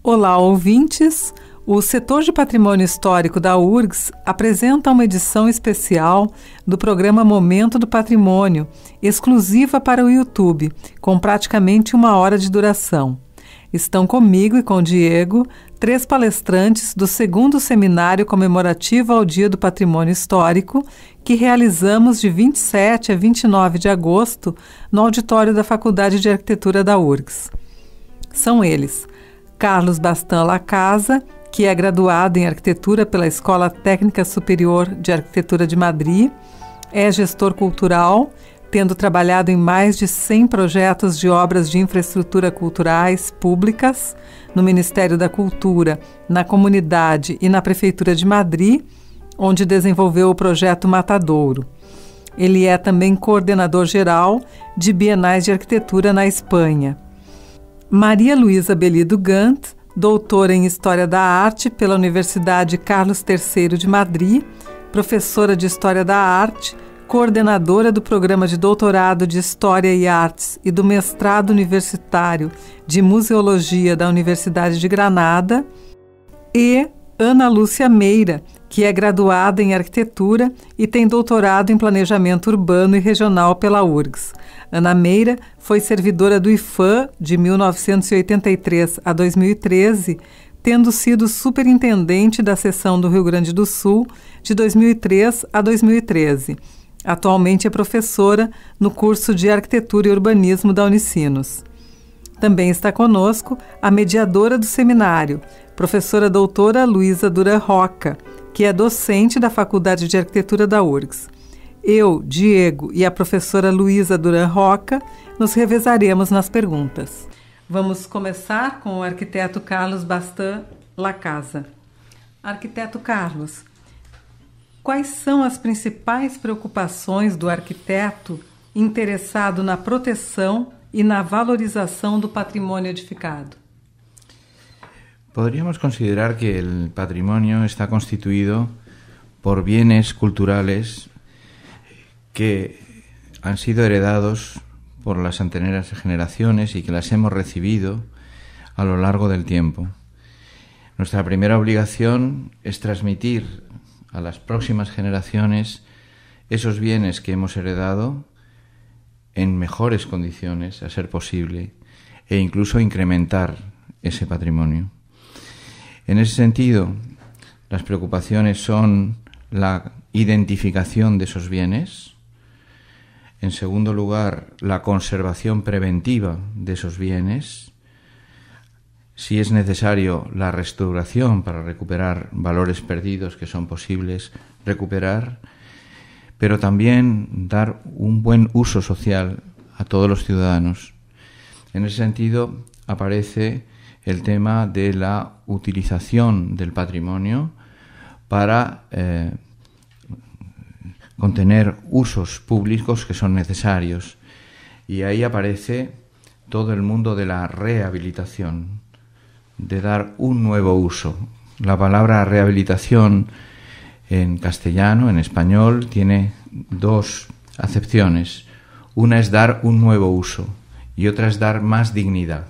Olá, ouvintes! O setor de patrimônio histórico da URGS apresenta uma edição especial do programa Momento do Patrimônio, exclusiva para o YouTube, com praticamente 1 hora de duração. Estão comigo e com o Diego 3 palestrantes do 2º Seminário Comemorativo ao Dia do Patrimônio Histórico, que realizamos de 27 a 29 de agosto no auditório da Faculdade de Arquitetura da URGS. São eles: Carlos Bastan Lacasa, que é graduado em Arquitetura pela Escola Técnica Superior de Arquitetura de Madrid, é gestor cultural, tendo trabalhado em mais de 100 projetos de obras de infraestrutura culturais públicas no Ministério da Cultura, na Comunidade e na Prefeitura de Madrid, onde desenvolveu o projeto Matadouro. Ele é também coordenador geral de bienais de arquitetura na Espanha. Maria Luísa Belido Gant, doutora em História da Arte pela Universidade Carlos III de Madrid, professora de História da Arte, coordenadora do Programa de Doutorado de História e Artes e do Mestrado Universitário de Museologia da Universidade de Granada, e Ana Lúcia Meira, que é graduada em Arquitetura e tem doutorado em Planejamento Urbano e Regional pela URGS. Ana Meira foi servidora do IPHAN de 1983 a 2013, tendo sido superintendente da seção do Rio Grande do Sul de 2003 a 2013. Atualmente é professora no curso de Arquitetura e Urbanismo da Unicinos. Também está conosco a mediadora do seminário, professora doutora Luísa Duran Roca, que é docente da Faculdade de Arquitetura da URGS. Eu, Diego e a professora Luísa Duran Roca nos revezaremos nas perguntas. Vamos começar com o arquiteto Carlos Bastan Lacasa. Arquiteto Carlos, quais são as principais preocupações do arquiteto interessado na proteção e na valorização do patrimônio edificado? Podríamos considerar que el patrimonio está constituido por bienes culturales que han sido heredados por las anteriores generaciones y que las hemos recibido a lo largo del tiempo. Nuestra primera obligación es transmitir a las próximas generaciones esos bienes que hemos heredado en mejores condiciones, a ser posible, e incluso incrementar ese patrimonio. En ese sentido, las preocupaciones son la identificación de esos bienes, en segundo lugar, la conservación preventiva de esos bienes, si es necesario, la restauración para recuperar valores perdidos que son posibles recuperar, pero también dar un buen uso social a todos los ciudadanos. En ese sentido, aparece el tema de la utilización del patrimonio para contener usos públicos que son necesarios. Y ahí aparece todo el mundo de la rehabilitación, de dar un nuevo uso. La palabra rehabilitación en castellano, en español, tiene 2 acepciones. Una es dar un nuevo uso y otra es dar más dignidad.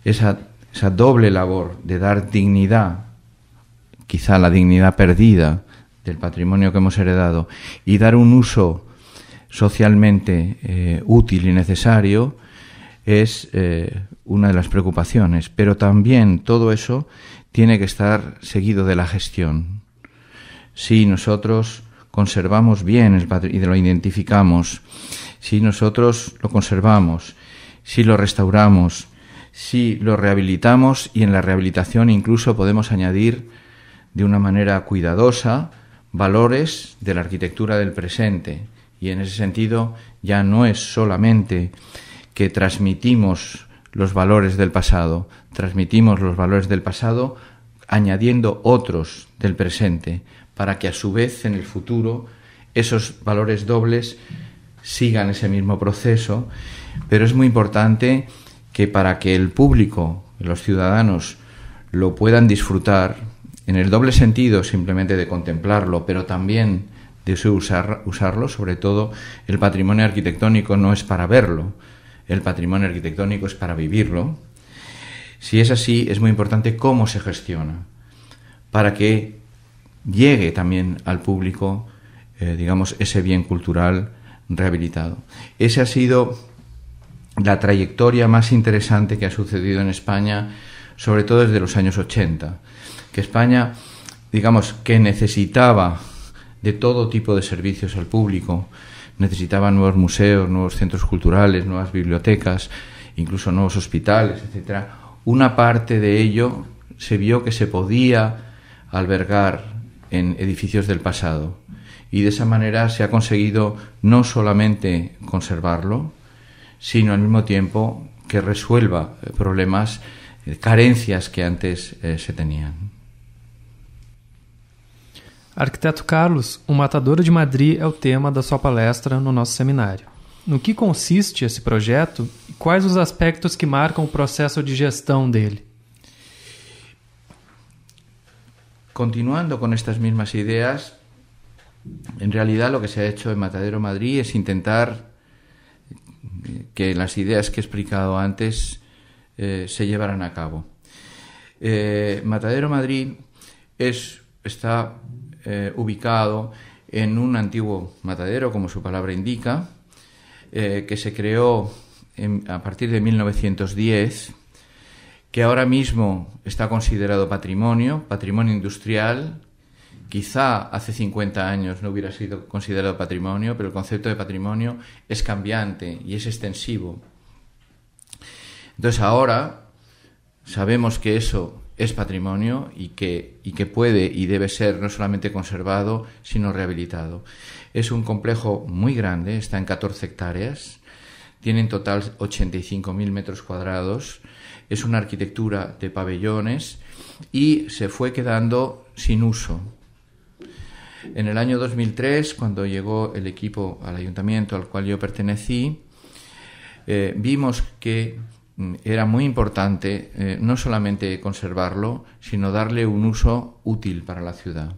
Esa doble labor de dar dignidad, quizá la dignidad perdida del patrimonio que hemos heredado, y dar un uso socialmente útil y necesario, es una de las preocupaciones. Pero también todo eso tiene que estar seguido de la gestión. Si nosotros conservamos bien el patrimonio y lo identificamos, si nosotros lo conservamos, si lo restauramos, si lo rehabilitamos, y en la rehabilitación incluso podemos añadir de una manera cuidadosa valores de la arquitectura del presente. Y en ese sentido ya no es solamente que transmitimos los valores del pasado, transmitimos los valores del pasado añadiendo otros del presente, para que a su vez en el futuro esos valores dobles sigan ese mismo proceso. Pero es muy importante que para que el público, los ciudadanos, lo puedan disfrutar, en el doble sentido simplemente de contemplarlo, pero también de usarlo, sobre todo el patrimonio arquitectónico no es para verlo, el patrimonio arquitectónico es para vivirlo. Si es así, es muy importante cómo se gestiona, para que llegue también al público, digamos, ese bien cultural rehabilitado. Esa ha sido la trayectoria más interesante que ha sucedido en España, sobre todo desde los años 80, que España, digamos, que necesitaba de todo tipo de servicios al público, necesitaba nuevos museos, nuevos centros culturales, nuevas bibliotecas, incluso nuevos hospitales, etcétera. Una parte de ello se vio que se podía albergar en edificios del pasado, y de esa manera se ha conseguido no solamente conservarlo, sino al mismo tiempo que resuelva problemas, carencias que antes se tenían. Arquiteto Carlos, o Matadouro de Madrid é o tema da sua palestra no nosso seminário. No que consiste esse projeto e quais os aspectos que marcam o processo de gestão dele? Continuando con estas mismas ideas, en realidad lo que se ha hecho en Matadouro Madrid es intentar que las ideas que he explicado antes se llevaran a cabo. Matadouro Madrid está ubicado en un antiguo matadero, como su palabra indica, que se creó a partir de 1910, que ahora mismo está considerado patrimonio industrial. Quizá hace 50 años no hubiera sido considerado patrimonio, pero el concepto de patrimonio es cambiante y es extensivo. Entonces ahora sabemos que eso es patrimonio y que puede y debe ser no solamente conservado, sino rehabilitado. Es un complejo muy grande, está en 14 hectáreas, tiene en total 85.000 metros cuadrados, es una arquitectura de pabellones y se fue quedando sin uso. En el año 2003, cuando llegó el equipo al ayuntamiento al cual yo pertenecí, vimos que era muy importante no solamente conservarlo, sino darle un uso útil para la ciudad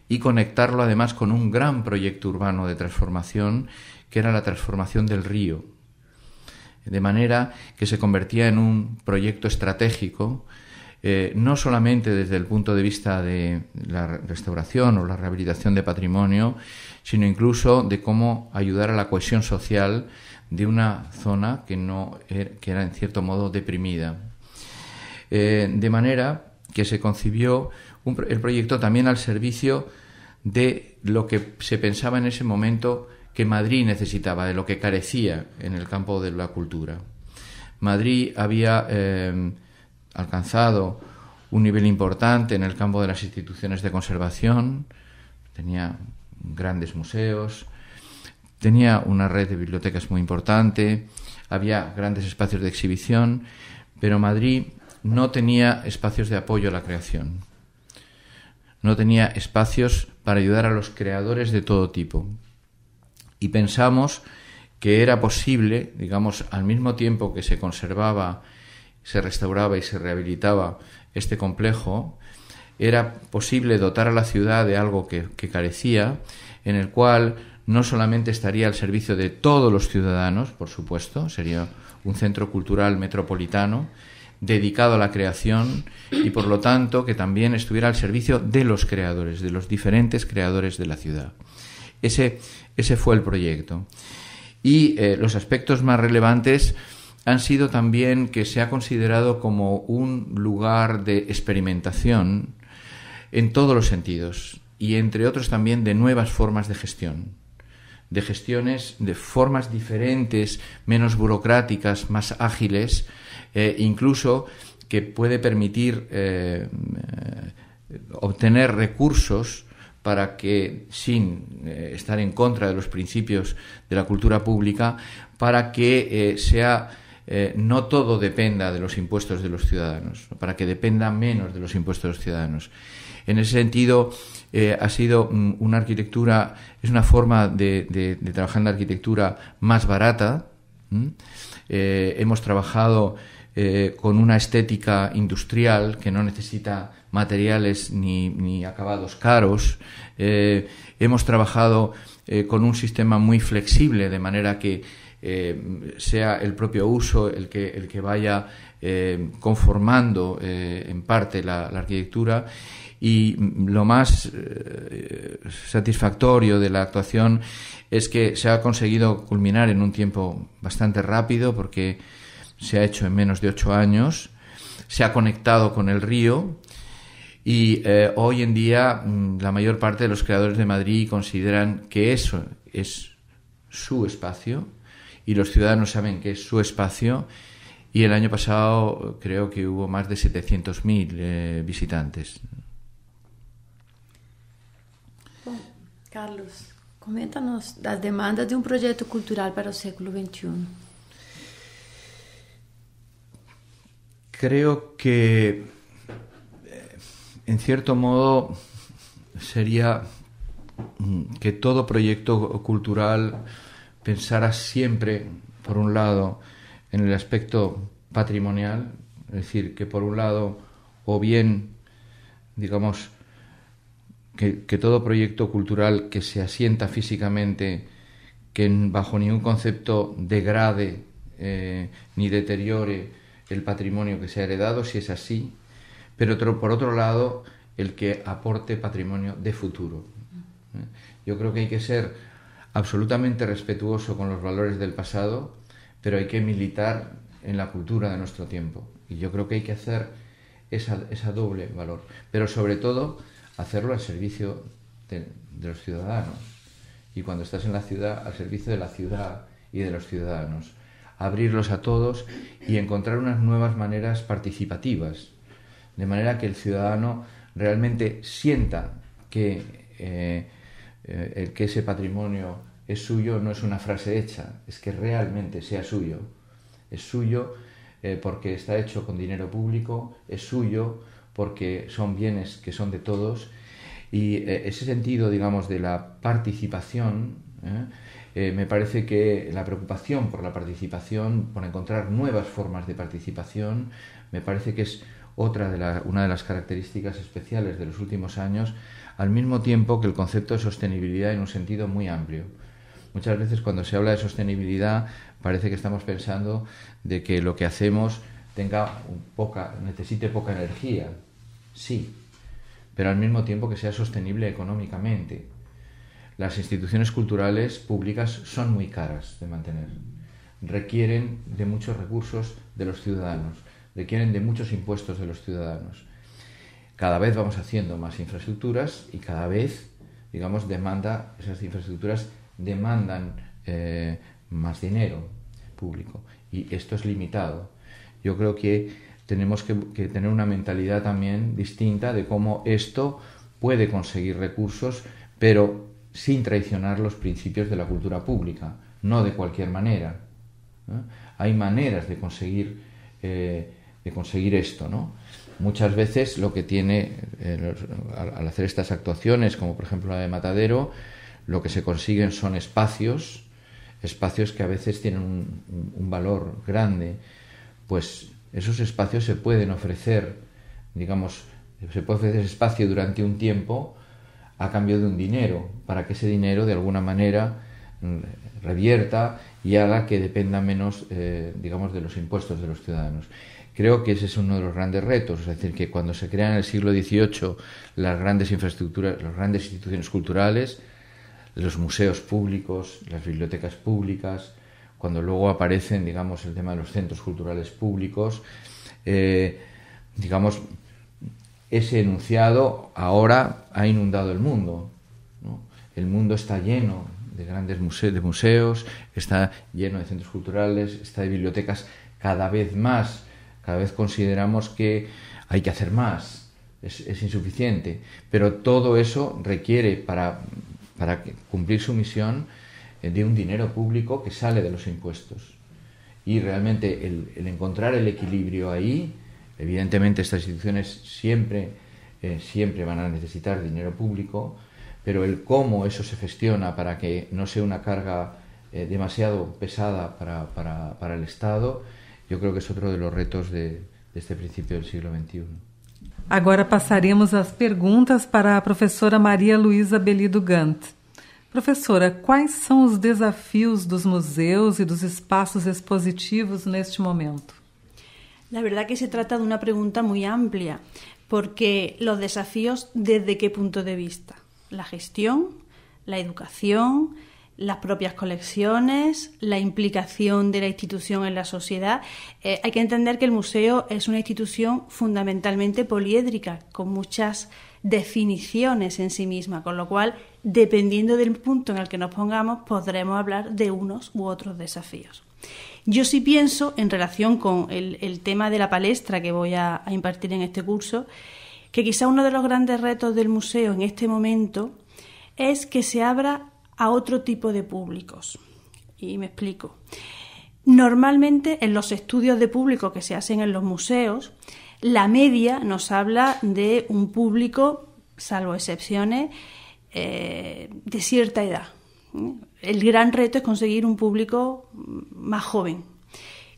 y conectarlo además con un gran proyecto urbano de transformación, que era la transformación del río, de manera que se convertía en un proyecto estratégico, no solamente desde el punto de vista de la restauración o la rehabilitación de patrimonio, sino incluso de cómo ayudar a la cohesión social de una zona que era en cierto modo deprimida. De manera que se concibió el proyecto también al servicio de lo que se pensaba en ese momento que Madrid necesitaba, de lo que carecía en el campo de la cultura. Madrid había alcanzado un nivel importante en el campo de las instituciones de conservación, tenía grandes museos, tenía una red de bibliotecas muy importante, había grandes espacios de exhibición, pero Madrid no tenía espacios de apoyo a la creación, no tenía espacios para ayudar a los creadores de todo tipo. Y pensamos que era posible, digamos, al mismo tiempo que se conservaba, se restauraba y se rehabilitaba este complejo, era posible dotar a la ciudad de algo que carecía, en el cual no solamente estaría al servicio de todos los ciudadanos, por supuesto, sería un centro cultural metropolitano dedicado a la creación y, por lo tanto, que también estuviera al servicio de los creadores, de los diferentes creadores de la ciudad. Ese fue el proyecto. Y los aspectos más relevantes han sido también que se ha considerado como un lugar de experimentación en todos los sentidos y, entre otros, también de nuevas formas de gestión, de gestiones de formas diferentes, menos burocráticas, más ágiles, incluso que puede permitir obtener recursos para que, sin estar en contra de los principios de la cultura pública, para que no todo dependa de los impuestos de los ciudadanos, para que dependa menos de los impuestos de los ciudadanos. En ese sentido, ha sido una arquitectura, es una forma de trabajar en la arquitectura más barata. Hemos trabajado con una estética industrial que no necesita materiales ni acabados caros. Hemos trabajado con un sistema muy flexible, de manera que sea el propio uso el que vaya conformando en parte la arquitectura. Y lo más satisfactorio de la actuación es que se ha conseguido culminar en un tiempo bastante rápido, porque se ha hecho en menos de 8 años, se ha conectado con el río y hoy en día la mayor parte de los creadores de Madrid consideran que eso es su espacio y los ciudadanos saben que es su espacio, y el año pasado creo que hubo más de 700.000 visitantes. Bom, Carlos, coméntanos las demandas de un proyecto cultural para el siglo XXI. Creo que, en cierto modo, sería que todo proyecto cultural pensara siempre, por un lado, en el aspecto patrimonial, es decir, que por un lado, o bien, digamos, que todo proyecto cultural que se asienta físicamente, que bajo ningún concepto degrade ni deteriore el patrimonio que se ha heredado, si es así, pero por otro lado, el que aporte patrimonio de futuro. Yo creo que hay que ser absolutamente respetuoso con los valores del pasado, pero hay que militar en la cultura de nuestro tiempo. Y yo creo que hay que hacer esa doble valor, pero sobre todo hacerlo al servicio de los ciudadanos. Y cuando estás en la ciudad, al servicio de la ciudad y de los ciudadanos. Abrirlos a todos y encontrar unas nuevas maneras participativas, de manera que el ciudadano realmente sienta que ese patrimonio es suyo, no es una frase hecha, es que realmente sea suyo. Es suyo porque está hecho con dinero público, es suyo porque son bienes que son de todos, y ese sentido, digamos, de la participación, me parece que la preocupación por la participación, por encontrar nuevas formas de participación, me parece que es una de las características especiales de los últimos años, al mismo tiempo que el concepto de sostenibilidad en un sentido muy amplio. Muchas veces cuando se habla de sostenibilidad parece que estamos pensando de que lo que hacemos necesite poca energía. Sí, pero al mismo tiempo que sea sostenible económicamente. Las instituciones culturales públicas son muy caras de mantener, requieren de muchos recursos de los ciudadanos, requieren de muchos impuestos de los ciudadanos. Cada vez vamos haciendo más infraestructuras y cada vez, digamos, esas infraestructuras demandan más dinero público, y esto es limitado. Yo creo que tenemos que tener una mentalidad también distinta de cómo esto puede conseguir recursos, pero sin traicionar los principios de la cultura pública, no de cualquier manera, ¿no? Hay maneras de conseguir esto, ¿no? Muchas veces lo que tiene, al hacer estas actuaciones, como por ejemplo la de Matadero, lo que se consiguen son espacios que a veces tienen un valor grande. Pues esos espacios se pueden ofrecer, digamos, se puede ofrecer espacio durante un tiempo a cambio de un dinero, para que ese dinero de alguna manera revierta y haga que dependa menos, digamos, de los impuestos de los ciudadanos. Creo que ese es uno de los grandes retos, es decir, que cuando se crean en el siglo XVIII las grandes infraestructuras, las grandes instituciones culturales, los museos públicos, las bibliotecas públicas, cuando luego aparecen, digamos, el tema de los centros culturales públicos, digamos, ese enunciado ahora ha inundado el mundo, ¿no? El mundo está lleno de grandes museos, está lleno de centros culturales, está de bibliotecas. Cada vez consideramos que hay que hacer más, es insuficiente, pero todo eso requiere para cumplir su misión de un dinero público que sale de los impuestos. Y realmente el encontrar el equilibrio ahí, evidentemente estas instituciones siempre van a necesitar dinero público, pero el cómo eso se gestiona para que no sea una carga demasiado pesada para el Estado, yo creo que es otro de los retos de este principio del siglo XXI. Agora passaremos às perguntas para a professora Maria Luísa Belido Gant. Professora, quais são os desafios dos museus e dos espaços expositivos neste momento? La verdad que se trata de una pregunta muy amplia, porque los desafíos, ¿desde qué punto de vista? La gestión, la educación, las propias colecciones, la implicación de la institución en la sociedad. Hay que entender que el museo es una institución fundamentalmente poliédrica, con muchas definiciones en sí misma, con lo cual, dependiendo del punto en el que nos pongamos, podremos hablar de unos u otros desafíos. Yo sí pienso, en relación con el tema de la palestra que voy a impartir en este curso, que quizá uno de los grandes retos del museo en este momento es que se abra a otro tipo de públicos. Y me explico. Normalmente, en los estudios de público que se hacen en los museos, la media nos habla de un público, salvo excepciones, de cierta edad. El gran reto es conseguir un público más joven.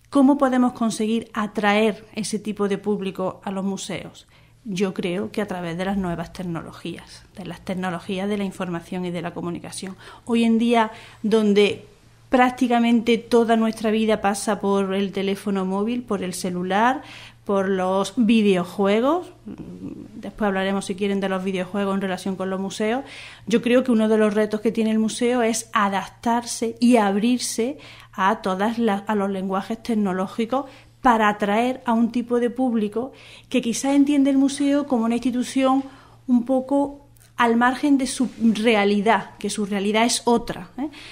¿Cómo podemos conseguir atraer ese tipo de público a los museos? Yo creo que a través de las nuevas tecnologías, de las tecnologías de la información y de la comunicación. Hoy en día, donde prácticamente toda nuestra vida pasa por el teléfono móvil, por el celular, por los videojuegos, después hablaremos si quieren de los videojuegos en relación con los museos, yo creo que uno de los retos que tiene el museo es adaptarse y abrirse a a los lenguajes tecnológicos para atraer a un tipo de público que quizá entiende el museo como una institución un poco al margen de su realidad, que su realidad es otra.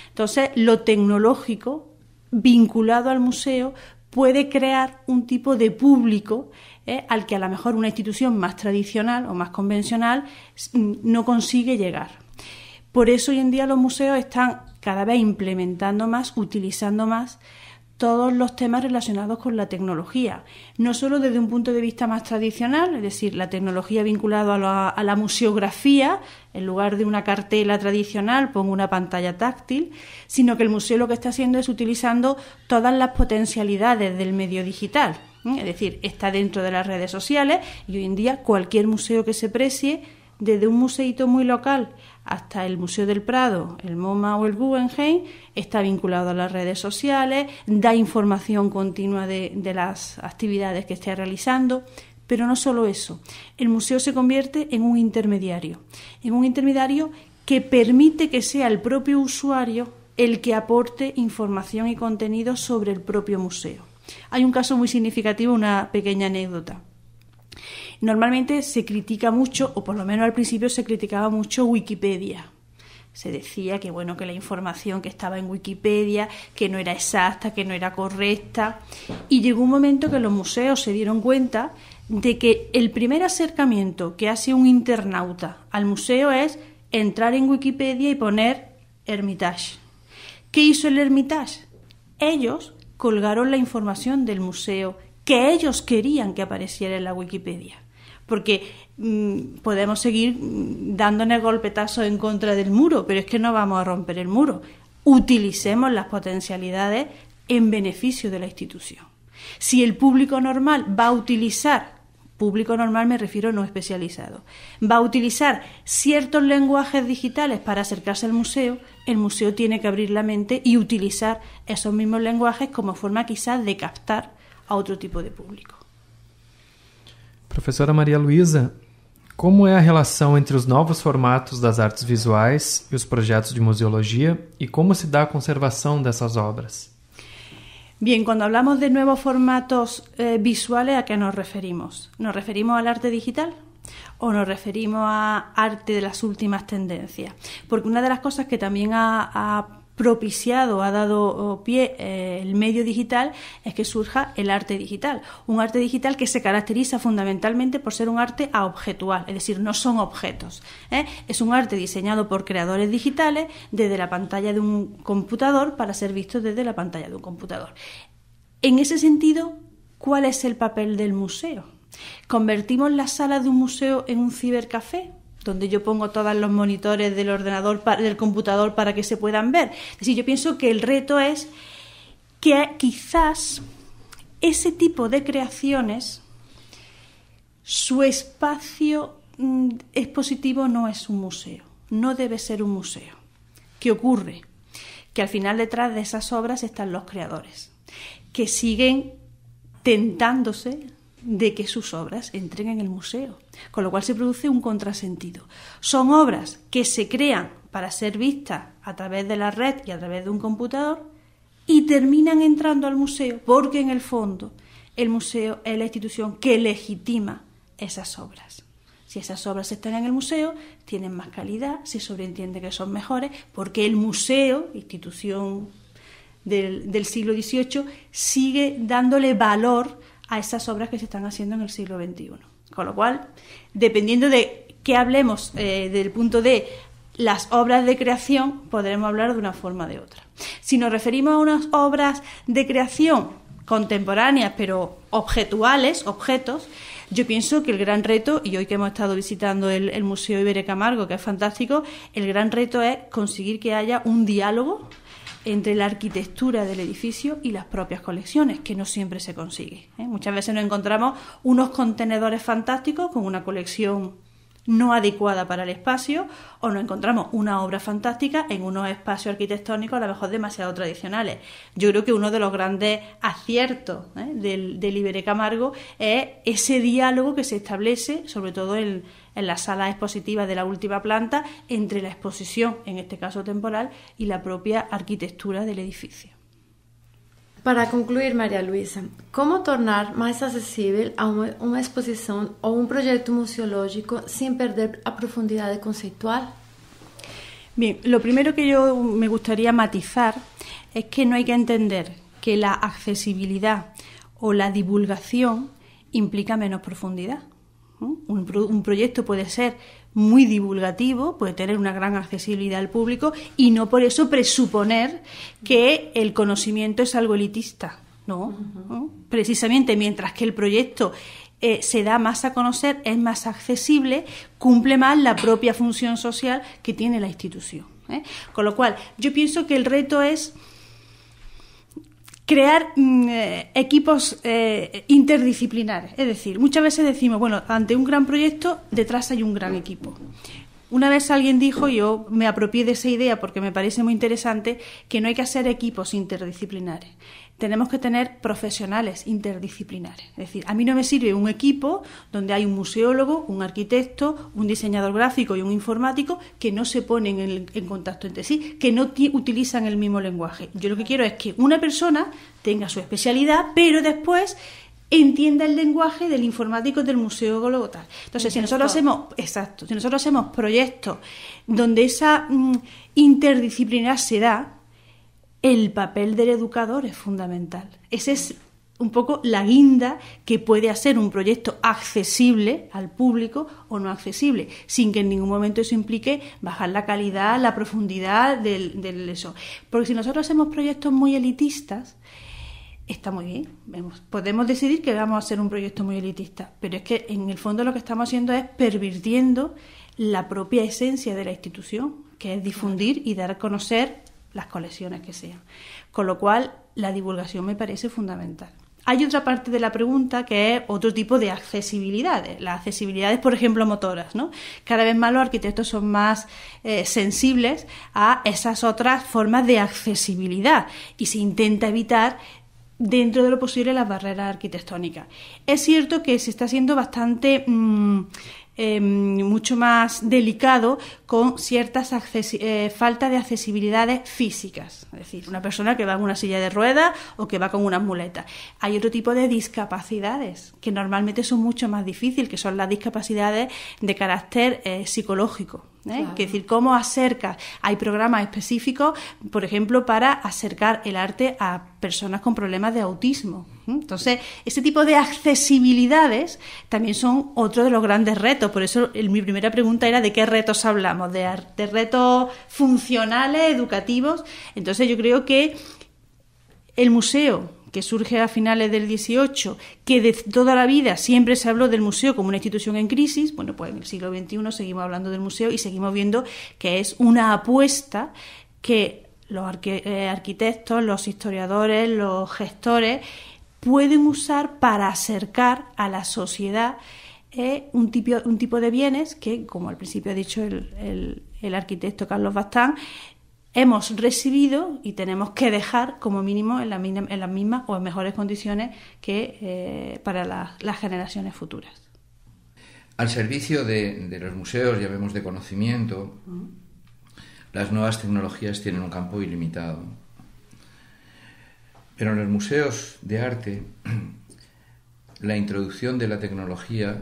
Entonces, lo tecnológico vinculado al museo puede crear un tipo de público al que a lo mejor una institución más tradicional o más convencional no consigue llegar. Por eso hoy en día los museos están cada vez implementando más, utilizando más todos los temas relacionados con la tecnología, no solo desde un punto de vista más tradicional, es decir, la tecnología vinculada a la museografía, en lugar de una cartela tradicional pongo una pantalla táctil, sino que el museo lo que está haciendo es utilizando todas las potencialidades del medio digital, es decir, está dentro de las redes sociales y hoy en día cualquier museo que se precie, desde un museíto muy local hasta el Museo del Prado, el MoMA o el Guggenheim, está vinculado a las redes sociales, da información continua de las actividades que esté realizando, pero no solo eso, el museo se convierte en un intermediario que permite que sea el propio usuario el que aporte información y contenido sobre el propio museo. Hay un caso muy significativo, una pequeña anécdota. Normalmente se critica mucho, o por lo menos al principio se criticaba mucho Wikipedia. Se decía que que la información que estaba en Wikipedia, que no era exacta, que no era correcta. Y llegó un momento que los museos se dieron cuenta de que el primer acercamiento que hace un internauta al museo es entrar en Wikipedia y poner Hermitage. ¿Qué hizo el Hermitage? Ellos colgaron la información del museo que ellos querían que apareciera en la Wikipedia. Porque podemos seguir dándonos golpetazos en contra del muro, pero es que no vamos a romper el muro. Utilicemos las potencialidades en beneficio de la institución. Si el público normal va a utilizar, público normal me refiero no especializado, va a utilizar ciertos lenguajes digitales para acercarse al museo, el museo tiene que abrir la mente y utilizar esos mismos lenguajes como forma quizás de captar a outro tipo de público. Professora Maria Luísa, como é a relação entre os novos formatos das artes visuais e os projetos de museologia e como se dá a conservação dessas obras? Bien, cuando hablamos de nuevos formatos visuales, ¿a qué nos referimos? ¿Nos referimos al arte digital o nos referimos a arte de las últimas tendencias? Porque una de las cosas que también ha propiciado, ha dado pie el medio digital, es que surja el arte digital. Un arte digital que se caracteriza fundamentalmente por ser un arte aobjetual, es decir, no son objetos. Es un arte diseñado por creadores digitales desde la pantalla de un computador para ser visto desde la pantalla de un computador. En ese sentido, ¿cuál es el papel del museo? ¿Convertimos la sala de un museo en un cibercafé, donde yo pongo todos los monitores del ordenador, del computador para que se puedan ver? Es decir, yo pienso que el reto es que quizás ese tipo de creaciones, su espacio expositivo no es un museo, no debe ser un museo. ¿Qué ocurre? Que al final detrás de esas obras están los creadores, que siguen tentándose de que sus obras entren en el museo, con lo cual se produce un contrasentido. Son obras que se crean para ser vistas a través de la red y a través de un computador y terminan entrando al museo porque en el fondo el museo es la institución que legitima esas obras. Si esas obras están en el museo, tienen más calidad, se sobreentiende que son mejores, porque el museo, institución del siglo XVIII, sigue dándole valor a esas obras que se están haciendo en el siglo XXI. Con lo cual, dependiendo de qué hablemos del punto de las obras de creación, podremos hablar de una forma o de otra. Si nos referimos a unas obras de creación contemporáneas, pero objetuales, objetos, yo pienso que el gran reto, y hoy que hemos estado visitando el Museo Ibere Camargo, que es fantástico, el gran reto es conseguir que haya un diálogo entre la arquitectura del edificio y las propias colecciones, que no siempre se consigue. Muchas veces nos encontramos unos contenedores fantásticos con una colección no adecuada para el espacio, o nos encontramos una obra fantástica en unos espacios arquitectónicos a lo mejor demasiado tradicionales. Yo creo que uno de los grandes aciertos del Ibere Camargo es ese diálogo que se establece, sobre todo en las salas expositivas de la última planta, entre la exposición, en este caso temporal, y la propia arquitectura del edificio. Para concluir, María Luisa, ¿cómo tornar más accesible a una exposición o un proyecto museológico sin perder la profundidad conceptual? Bien, lo primero que yo me gustaría matizar es que no hay que entender que la accesibilidad o la divulgación implica menos profundidad. Un proyecto puede ser muy divulgativo, puede tener una gran accesibilidad al público y no por eso presuponer que el conocimiento es algo elitista, ¿no? Precisamente mientras que el proyecto se da más a conocer, es más accesible, cumple más la propia función social que tiene la institución. Con lo cual, yo pienso que el reto es crear equipos interdisciplinares. Es decir, muchas veces decimos, bueno, ante un gran proyecto, detrás hay un gran equipo. Una vez alguien dijo, yo me apropié de esa idea porque me parece muy interesante, que no hay que hacer equipos interdisciplinares. Tenemos que tener profesionales interdisciplinares. Es decir, a mí no me sirve un equipo donde hay un museólogo, un arquitecto, un diseñador gráfico y un informático que no se ponen en contacto entre sí, que no utilizan el mismo lenguaje. Yo lo que quiero es que una persona tenga su especialidad, pero después entienda el lenguaje del informático del museólogo tal. Entonces, si nosotros hacemos proyectos donde esa interdisciplinaridad se da, el papel del educador es fundamental. Esa es un poco la guinda que puede hacer un proyecto accesible al público o no accesible, sin que en ningún momento eso implique bajar la calidad, la profundidad del eso. Porque si nosotros hacemos proyectos muy elitistas, está muy bien, podemos decidir que vamos a hacer un proyecto muy elitista, pero es que en el fondo lo que estamos haciendo es pervirtiendo la propia esencia de la institución, que es difundir y dar a conocer las colecciones que sean. Con lo cual, la divulgación me parece fundamental. Hay otra parte de la pregunta que es otro tipo de accesibilidades. Las accesibilidades, por ejemplo, motoras, ¿no? Cada vez más los arquitectos son más sensibles a esas otras formas de accesibilidad y se intenta evitar dentro de lo posible las barreras arquitectónicas. Es cierto que se está haciendo bastante mucho más delicado con ciertas falta de accesibilidades físicas, es decir, una persona que va en una silla de ruedas o que va con unas muletas. Hay otro tipo de discapacidades que normalmente son mucho más difíciles, que son las discapacidades de carácter psicológico. Claro. Es decir, cómo acercas. Hay programas específicos, por ejemplo, para acercar el arte a personas con problemas de autismo. Entonces, ese tipo de accesibilidades también son otro de los grandes retos. Por eso mi primera pregunta era de qué retos hablamos, de retos funcionales, educativos. Entonces, yo creo que el museo, que surge a finales del 18, que de toda la vida siempre se habló del museo como una institución en crisis, bueno, pues en el siglo XXI seguimos hablando del museo y seguimos viendo que es una apuesta que los arquitectos, los historiadores, los gestores pueden usar para acercar a la sociedad un tipo de bienes que, como al principio ha dicho el arquitecto Carlos Bastán, hemos recibido y tenemos que dejar como mínimo en las mismas o en mejores condiciones que para las generaciones futuras. Al servicio de los museos, llamemos de conocimiento, las nuevas tecnologías tienen un campo ilimitado. Pero en los museos de arte, la introducción de la tecnología,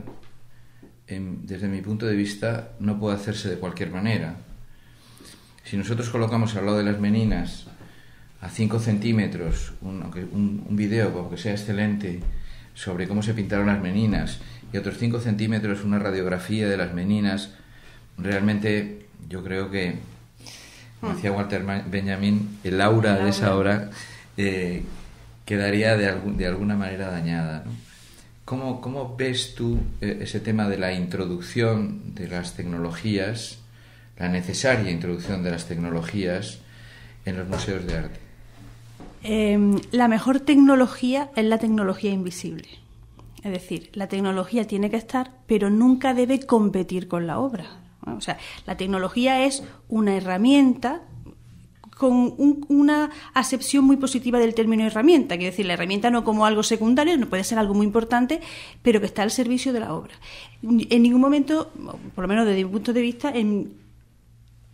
desde mi punto de vista, no puede hacerse de cualquier manera. Si nosotros colocamos al lado de las meninas a 5 centímetros un video, aunque sea excelente, sobre cómo se pintaron las meninas, y a otros 5 centímetros una radiografía de las meninas, realmente yo creo que, como decía Walter Benjamin, el aura de esa obra quedaría de alguna manera dañada, ¿no? ¿Cómo ves tú ese tema de la introducción de las tecnologías, la necesaria introducción de las tecnologías en los museos de arte? La mejor tecnología es la tecnología invisible. Es decir, la tecnología tiene que estar, pero nunca debe competir con la obra. O sea, la tecnología es una herramienta con una acepción muy positiva del término herramienta, quiere decir, la herramienta no como algo secundario, no puede ser algo muy importante, pero que está al servicio de la obra. En ningún momento, por lo menos desde mi punto de vista, en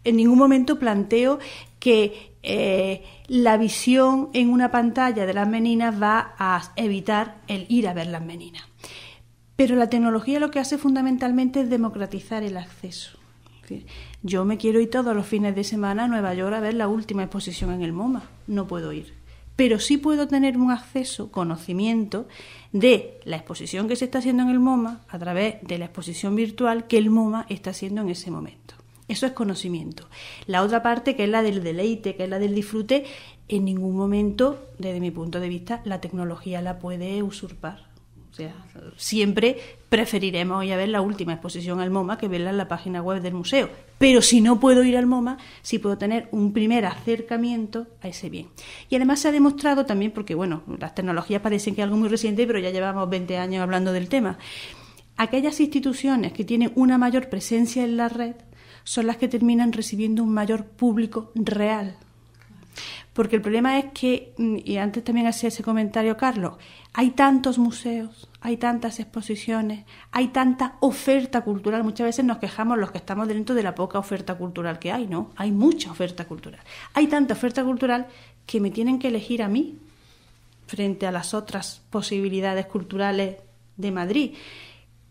ningún momento planteo que la visión en una pantalla de las meninas va a evitar el ir a ver las meninas. Pero la tecnología lo que hace fundamentalmente es democratizar el acceso. Yo me quiero ir todos los fines de semana a Nueva York a ver la última exposición en el MoMA. No puedo ir. Pero sí puedo tener un acceso, conocimiento de la exposición que se está haciendo en el MoMA a través de la exposición virtual que el MoMA está haciendo en ese momento. Eso es conocimiento. La otra parte, que es la del deleite, que es la del disfrute, en ningún momento, desde mi punto de vista, la tecnología la puede usurpar. O sea, siempre preferiremos ir a ver la última exposición al MoMA que verla en la página web del museo. Pero si no puedo ir al MoMA, sí puedo tener un primer acercamiento a ese bien. Y además se ha demostrado también, porque bueno, las tecnologías parecen que es algo muy reciente, pero ya llevamos 20 años hablando del tema. Aquellas instituciones que tienen una mayor presencia en la red son las que terminan recibiendo un mayor público real. Porque el problema es que, y antes también hacía ese comentario Carlos, hay tantos museos, hay tantas exposiciones, hay tanta oferta cultural. Muchas veces nos quejamos los que estamos dentro de la poca oferta cultural que hay, ¿no? Hay mucha oferta cultural. Hay tanta oferta cultural que me tienen que elegir a mí frente a las otras posibilidades culturales de Madrid.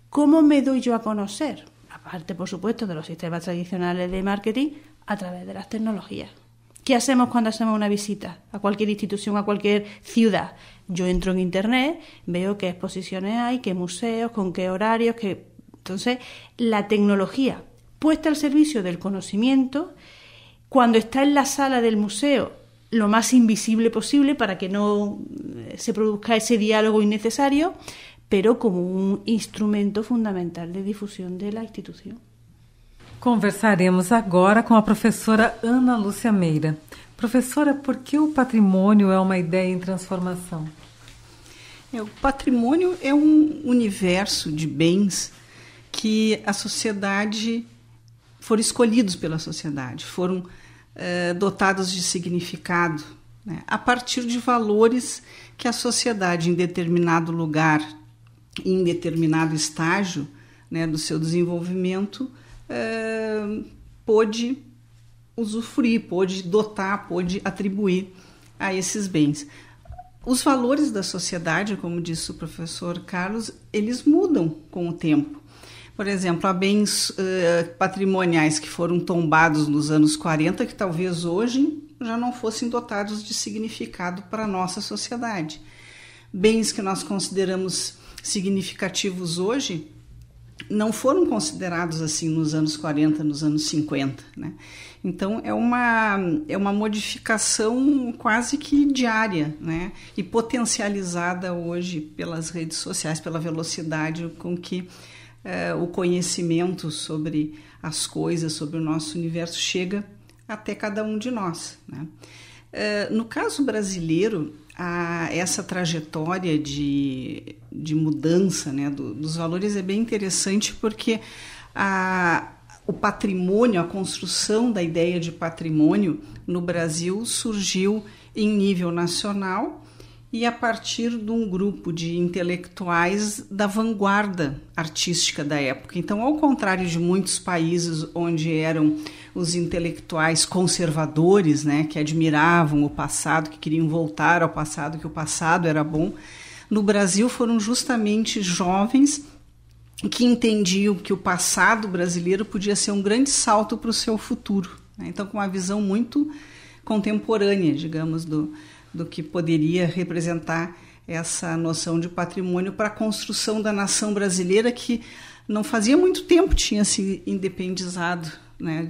¿Cómo me doy yo a conocer? Aparte, por supuesto, de los sistemas tradicionales de marketing, a través de las tecnologías. ¿Qué hacemos cuando hacemos una visita a cualquier institución, a cualquier ciudad? Yo entro en Internet, veo qué exposiciones hay, qué museos, con qué horarios, qué... Entonces, la tecnología puesta al servicio del conocimiento, cuando está en la sala del museo, lo más invisible posible para que no se produzca ese diálogo innecesario, pero como un instrumento fundamental de difusión de la institución. Conversaremos agora com a professora Ana Lúcia Meira. Professora, por que o patrimônio é uma ideia em transformação? O patrimônio é um universo de bens que a sociedade foram escolhidos pela sociedade, foram dotados de significado, né, a partir de valores que a sociedade em determinado lugar, em determinado estágio, né, do seu desenvolvimento, pôde usufruir, pôde dotar, pôde atribuir a esses bens. Os valores da sociedade, como disse o professor Carlos, eles mudam com o tempo. Por exemplo, há bens patrimoniais que foram tombados nos anos 40 que talvez hoje já não fossem dotados de significado para a nossa sociedade. Bens que nós consideramos significativos hoje não foram considerados assim nos anos 40, nos anos 50, né? Então, é uma modificação quase que diária, né? E potencializada hoje pelas redes sociais, pela velocidade com que o conhecimento sobre as coisas, sobre o nosso universo chega até cada um de nós, né? No caso brasileiro, essa trajetória de mudança, né, dos valores é bem interessante porque o patrimônio, a construção da ideia de patrimônio no Brasil surgiu em nível nacional e a partir de um grupo de intelectuais da vanguarda artística da época. Então, ao contrário de muitos países onde eram os intelectuais conservadores, né, que admiravam o passado, que queriam voltar ao passado, que o passado era bom, no Brasil foram justamente jovens que entendiam que o passado brasileiro podia ser um grande salto para o seu futuro, né? Então, com uma visão muito contemporânea, digamos, do que poderia representar essa noção de patrimônio para a construção da nação brasileira, que não fazia muito tempo tinha se independizado, né,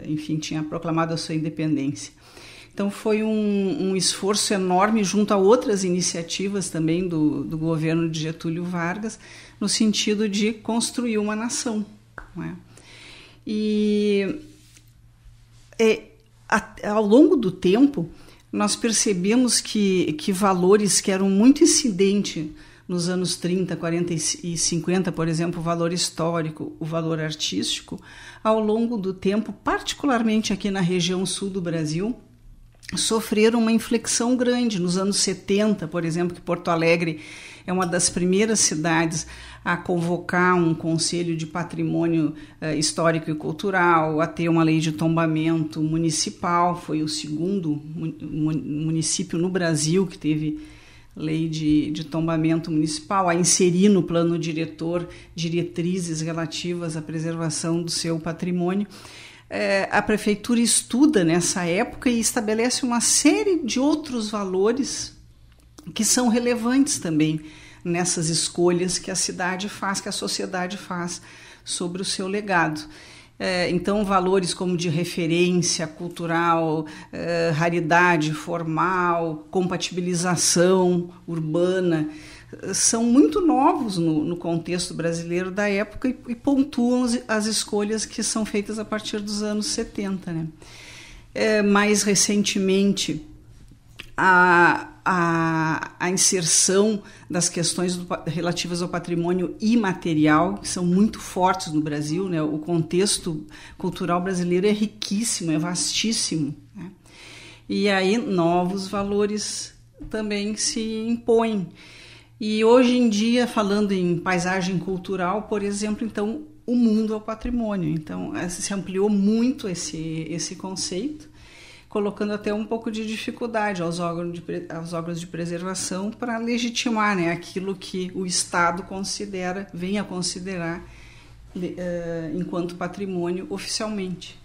enfim, tinha proclamado a sua independência. Então foi um esforço enorme junto a outras iniciativas também do governo de Getúlio Vargas, no sentido de construir uma nação, né? E ao longo do tempo, nós percebemos que valores que eram muito incidentes nos anos 30, 40 e 50, por exemplo, o valor histórico, o valor artístico, ao longo do tempo, particularmente aqui na região sul do Brasil, sofreram uma inflexão grande. Nos anos 70, por exemplo, que Porto Alegre é uma das primeiras cidades a convocar um conselho de patrimônio histórico e cultural, a ter uma lei de tombamento municipal, foi o segundo município no Brasil que teve lei de tombamento municipal, a inserir no plano diretor diretrizes relativas à preservação do seu patrimônio. A prefeitura estuda nessa época e estabelece uma série de outros valores que são relevantes também nessas escolhas que a cidade faz, que a sociedade faz sobre o seu legado. Então, valores como de referência cultural, raridade formal, compatibilização urbana, são muito novos no contexto brasileiro da época e pontuam as escolhas que são feitas a partir dos anos 70. Né? Mais recentemente, a inserção das questões relativas ao patrimônio imaterial, que são muito fortes no Brasil, né? O contexto cultural brasileiro é riquíssimo, é vastíssimo, né? E aí novos valores também se impõem. E hoje em dia, falando em paisagem cultural, por exemplo, então, o mundo é o patrimônio. Então, se ampliou muito esse conceito, colocando até um pouco de dificuldade aos órgãos de preservação para legitimar, né, aquilo que o Estado vem a considerar enquanto patrimônio oficialmente.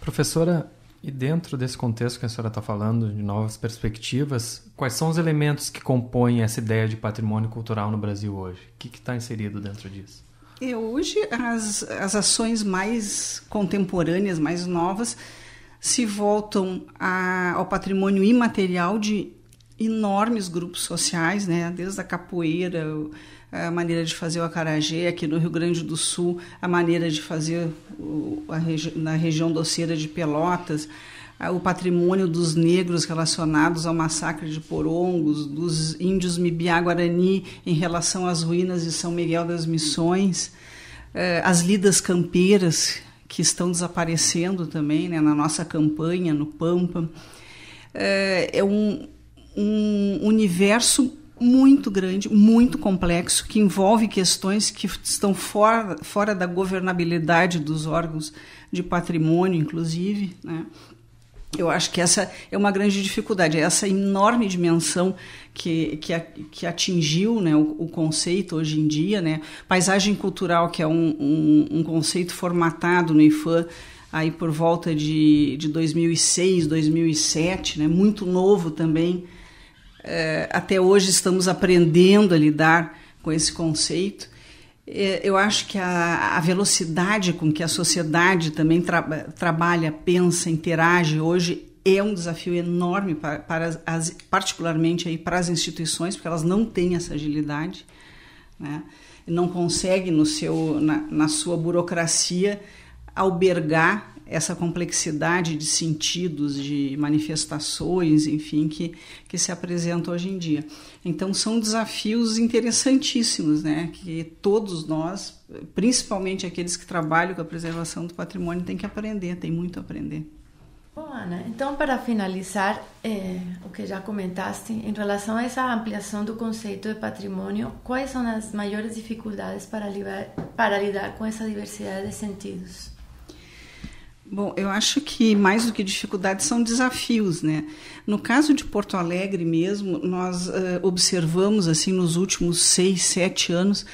Professora, e dentro desse contexto que a senhora está falando, de novas perspectivas, quais são os elementos que compõem essa ideia de patrimônio cultural no Brasil hoje? O que está inserido dentro disso? Hoje, as ações mais contemporâneas, mais novas, se voltam ao patrimônio imaterial de enormes grupos sociais, né? Desde a capoeira, a maneira de fazer o acarajé, aqui no Rio Grande do Sul, a maneira de fazer na região doceira de Pelotas, o patrimônio dos negros relacionados ao massacre de Porongos, dos índios Mibiá-Guarani em relação às ruínas de São Miguel das Missões, as lidas campeiras, que estão desaparecendo também, né, na nossa campanha, no Pampa. É um universo muito grande, muito complexo, que envolve questões que estão fora da governabilidade dos órgãos de patrimônio, inclusive, né? Eu acho que essa é uma grande dificuldade, essa enorme dimensão que atingiu, né, o conceito hoje em dia, né? Paisagem cultural, que é um conceito formatado no IPHAN aí por volta de 2006, 2007, né? Muito novo também. Até hoje estamos aprendendo a lidar com esse conceito. Eu acho que a velocidade com que a sociedade também trabalha, pensa, interage hoje é um desafio enorme particularmente aí para as instituições, porque elas não têm essa agilidade, né? Não conseguem na sua burocracia albergar essa complexidade de sentidos, de manifestações, enfim, que se apresentam hoje em dia. Então, são desafios interessantíssimos, né, que todos nós, principalmente aqueles que trabalham com a preservação do patrimônio, têm que aprender, têm muito a aprender. Bom, Ana, então, para finalizar, o que já comentaste, em relação a essa ampliação do conceito de patrimônio, quais são as maiores dificuldades para lidar com essa diversidade de sentidos? Bom, eu acho que mais do que dificuldades são desafios, né? No caso de Porto Alegre mesmo, nós observamos, assim, nos últimos 6, 7 anos,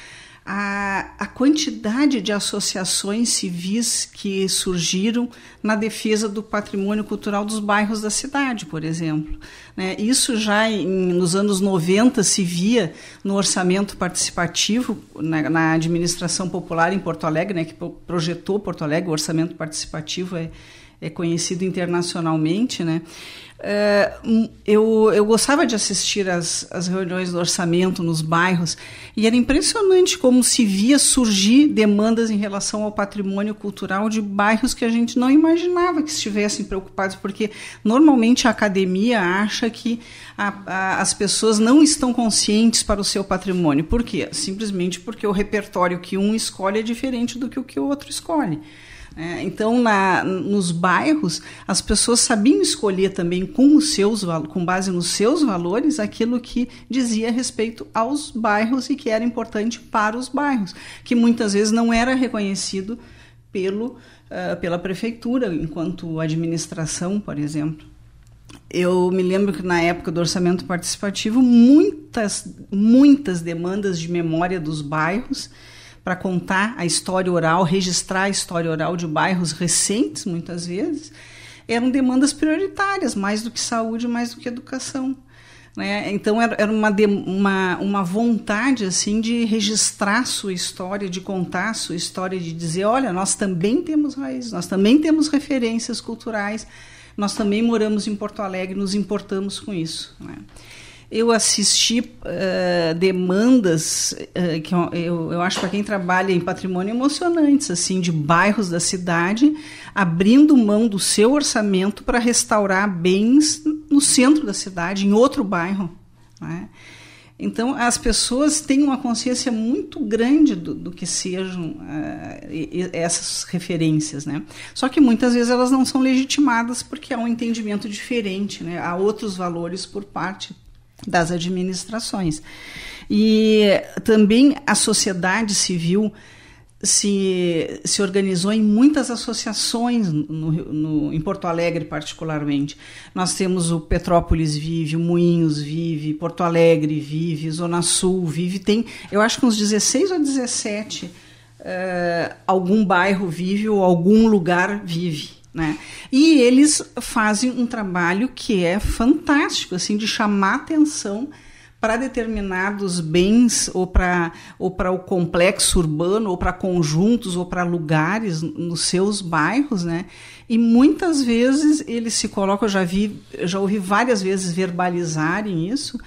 a quantidade de associações civis que surgiram na defesa do patrimônio cultural dos bairros da cidade, por exemplo. Né? Isso já nos anos 90 se via no orçamento participativo, na administração popular em Porto Alegre, né, que projetou Porto Alegre. O orçamento participativo é conhecido internacionalmente, né? Eu gostava de assistir às reuniões do orçamento nos bairros e era impressionante como se via surgir demandas em relação ao patrimônio cultural de bairros que a gente não imaginava que estivessem preocupados, porque normalmente a academia acha que as pessoas não estão conscientes para o seu patrimônio. Por quê? Simplesmente porque o repertório que um escolhe é diferente do que o que o outro escolhe. Então, nos bairros, as pessoas sabiam escolher também com base nos seus valores aquilo que dizia respeito aos bairros e que era importante para os bairros, que muitas vezes não era reconhecido pela prefeitura, enquanto administração, por exemplo. Eu me lembro que na época do orçamento participativo, muitas demandas de memória dos bairros para contar a história oral, registrar a história oral de bairros recentes, muitas vezes, eram demandas prioritárias, mais do que saúde, mais do que educação. Né? Então, era uma vontade assim, de registrar sua história, de contar a sua história, de dizer, olha, nós também temos raízes, nós também temos referências culturais, nós também moramos em Porto Alegre, nos importamos com isso. Né? Eu assisti demandas que eu acho, para quem trabalha em patrimônio, emocionantes, assim, de bairros da cidade abrindo mão do seu orçamento para restaurar bens no centro da cidade, em outro bairro. Né? Então, as pessoas têm uma consciência muito grande do que sejam essas referências. Né? Só que muitas vezes elas não são legitimadas porque há um entendimento diferente, né? Há outros valores por parte das administrações. E também a sociedade civil se organizou em muitas associações em Porto Alegre, particularmente. Nós temos o Petrópolis Vive, o Moinhos Vive, Porto Alegre Vive, Zona Sul Vive, tem, eu acho que uns 16 ou 17 algum bairro vive ou algum lugar vive. Né? E eles fazem um trabalho que é fantástico, assim, de chamar atenção para determinados bens ou para o complexo urbano ou para conjuntos ou para lugares nos seus bairros, né? E muitas vezes eles se colocam, já ouvi várias vezes verbalizarem isso,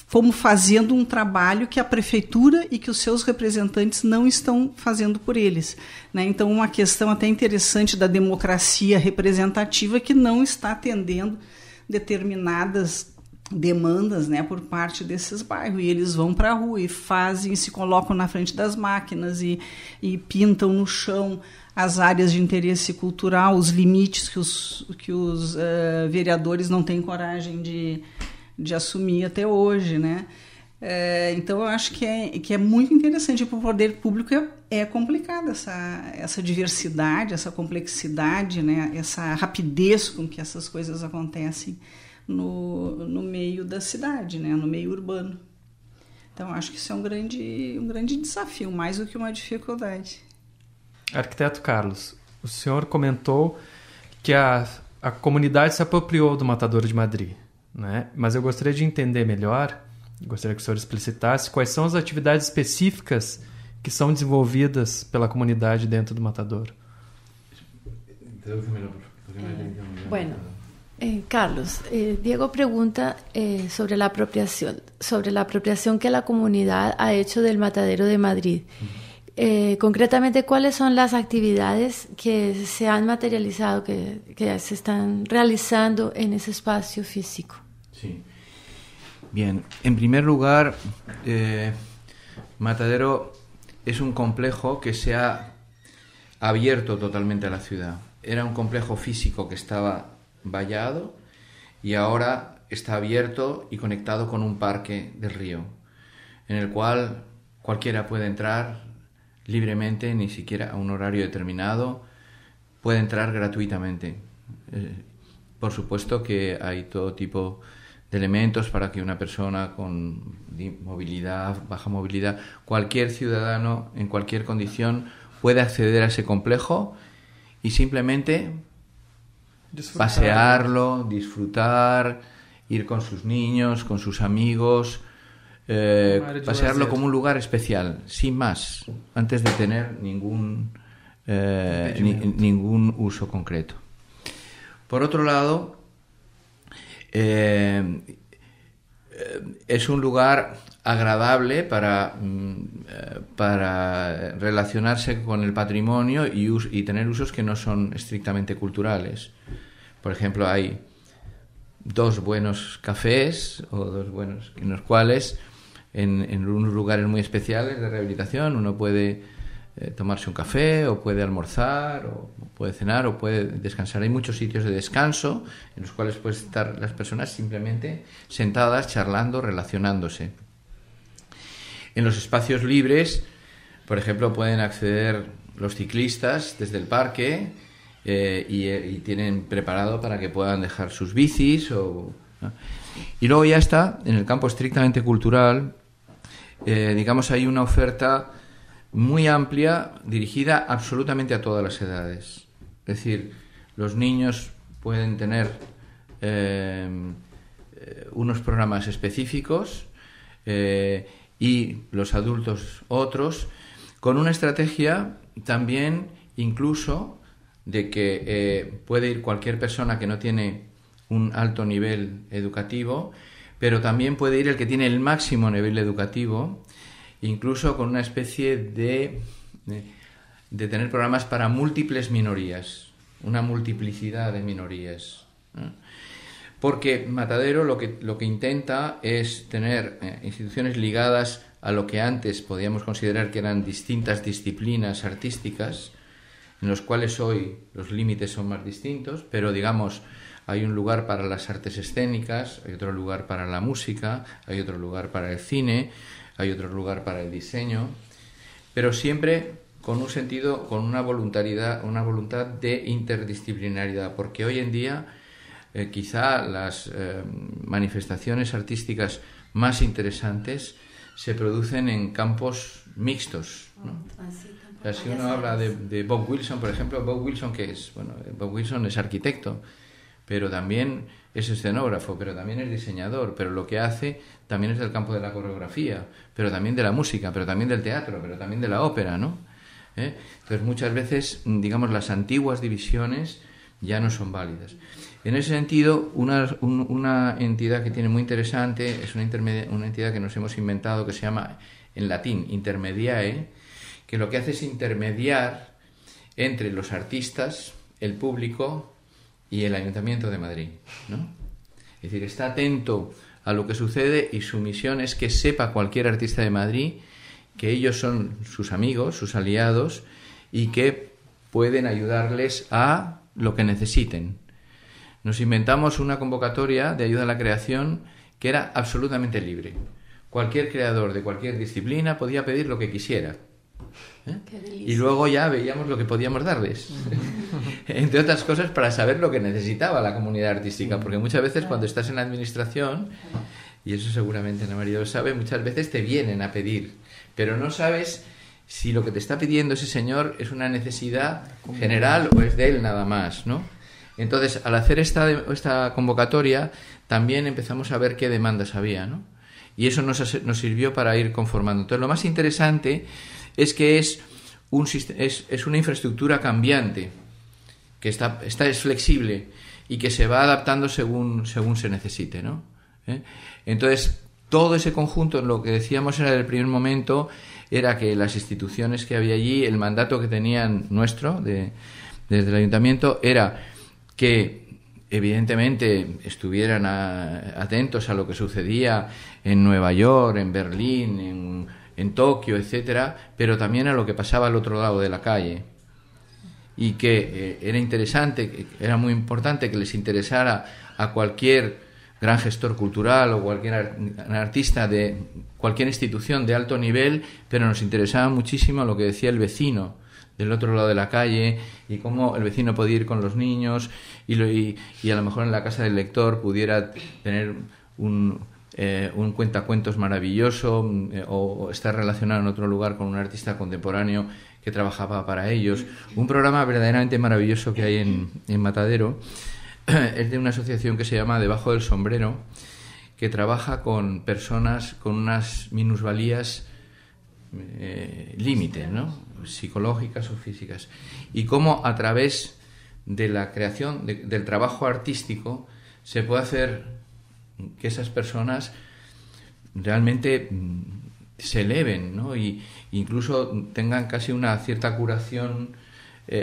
como fazendo um trabalho que a prefeitura e que os seus representantes não estão fazendo por eles. Né? Então, uma questão até interessante da democracia representativa que não está atendendo determinadas demandas, né, por parte desses bairros. E eles vão para a rua e fazem, se colocam na frente das máquinas e pintam no chão as áreas de interesse cultural, os limites que os vereadores não têm coragem de assumir até hoje, né? Então, eu acho que é muito interessante. Para o poder público é complicado essa diversidade, essa complexidade, né? Essa rapidez com que essas coisas acontecem no meio da cidade, né? No meio urbano. Então, acho que isso é um grande desafio, mais do que uma dificuldade. Arquiteto Carlos, o senhor comentou que a comunidade se apropriou do Matadouro de Madrid, né? Mas eu gostaria de entender melhor, gostaria que o senhor explicitasse quais são as atividades específicas que são desenvolvidas pela comunidade dentro do Matadouro. Bueno, Carlos, Diego pregunta sobre la apropiación que la comunidad ha hecho del Matadero de Madrid. concretamente, ¿cuáles son las actividades que se han materializado, que se están realizando en ese espacio físico? Sí. Bien, en primer lugar, Matadero es un complejo que se ha abierto totalmente a la ciudad. Era un complejo físico que estaba vallado y ahora está abierto y conectado con un parque del río, en el cual cualquiera puede entrar libremente, ni siquiera a un horario determinado, puede entrar gratuitamente. Por supuesto que hay todo tipo de elementos para que una persona con movilidad, baja movilidad, cualquier ciudadano en cualquier condición puede acceder a ese complejo y simplemente pasearlo, disfrutar, ir con sus niños, con sus amigos, pasearlo como un lugar especial, sin más, antes de tener ningún uso concreto. Por otro lado, es un lugar agradable para relacionarse con el patrimonio y tener usos que no son estrictamente culturales. Por ejemplo, hay 2 buenos cafés o 2 buenos en los cuales en unos lugares muy especiales de rehabilitación uno puede tomarse un café o puede almorzar o puede cenar o puede descansar. Hay muchos sitios de descanso en los cuales pueden estar las personas simplemente sentadas, charlando, relacionándose. En los espacios libres, por ejemplo, pueden acceder los ciclistas desde el parque y tienen preparado para que puedan dejar sus bicis ¿no? Y luego ya está, en el campo estrictamente cultural, digamos, hay una oferta muy amplia, dirigida absolutamente a todas las edades. Es decir, los niños pueden tener unos programas específicos y los adultos otros, con una estrategia también incluso de que puede ir cualquier persona que no tiene un alto nivel educativo, pero también puede ir el que tiene el máximo nivel educativo, incluso con una especie de tener programas para múltiples minorías, una multiplicidad de minorías, ¿no? Porque Matadero lo que intenta es tener instituciones ligadas a lo que antes podíamos considerar que eran distintas disciplinas artísticas, en los cuales hoy los límites son más distintos, pero digamos, hay un lugar para las artes escénicas, hay otro lugar para la música, hay otro lugar para el cine, hay otro lugar para el diseño, pero siempre con un sentido, con una voluntad de interdisciplinaridad, porque hoy en día quizá las manifestaciones artísticas más interesantes se producen en campos mixtos, ¿no? O sea, si uno habla de Bob Wilson, por ejemplo, Bob Wilson, ¿qué es? Bueno, Bob Wilson es arquitecto, pero también es escenógrafo, pero también es diseñador, pero lo que hace también es del campo de la coreografía, pero también de la música, pero también del teatro, pero también de la ópera, ¿no? Entonces muchas veces, digamos, las antiguas divisiones ya no son válidas. En ese sentido, una entidad que tiene muy interesante es una entidad que nos hemos inventado que se llama, en latín, Intermediae, que lo que hace es intermediar entre los artistas, el público y el Ayuntamiento de Madrid, ¿no? Es decir, está atento a lo que sucede y su misión es que sepa cualquier artista de Madrid que ellos son sus amigos, sus aliados y que pueden ayudarles a lo que necesiten. Nos inventamos una convocatoria de ayuda a la creación que era absolutamente libre. Cualquier creador de cualquier disciplina podía pedir lo que quisiera. Y luego ya veíamos lo que podíamos darles. Entre otras cosas, para saber lo que necesitaba la comunidad artística, porque muchas veces cuando estás en la administración, y eso seguramente Ana María lo sabe, muchas veces te vienen a pedir, pero no sabes si lo que te está pidiendo ese señor es una necesidad general o es de él nada más, ¿no? Entonces, al hacer esta convocatoria, también empezamos a ver qué demandas había, ¿no? Y eso nos sirvió para ir conformando. Entonces, lo más interesante es que es una infraestructura cambiante, que es flexible y que se va adaptando según se necesite, ¿no? Entonces, todo ese conjunto, lo que decíamos era del primer momento, era que las instituciones que había allí, el mandato que tenían nuestro, desde el ayuntamiento, era que evidentemente estuvieran atentos a lo que sucedía en Nueva York, en Berlín, en Tokio, etcétera, pero también a lo que pasaba al otro lado de la calle. Y que era interesante, era muy importante que les interesara a cualquier gran gestor cultural o cualquier artista de cualquier institución de alto nivel, pero nos interesaba muchísimo lo que decía el vecino del otro lado de la calle y cómo el vecino podía ir con los niños y a lo mejor en la casa del lector pudiera tener un cuentacuentos maravilloso o estar relacionado en otro lugar con un artista contemporáneo que trabajaba para ellos. Un programa verdaderamente maravilloso que hay en Matadero es de una asociación que se llama Debajo del Sombrero, que trabaja con personas con unas minusvalías límite, ¿no? Psicológicas o físicas, y cómo a través de la creación del trabajo artístico se puede hacer que esas personas realmente se eleven, ¿no? Y incluso tengan casi una cierta curación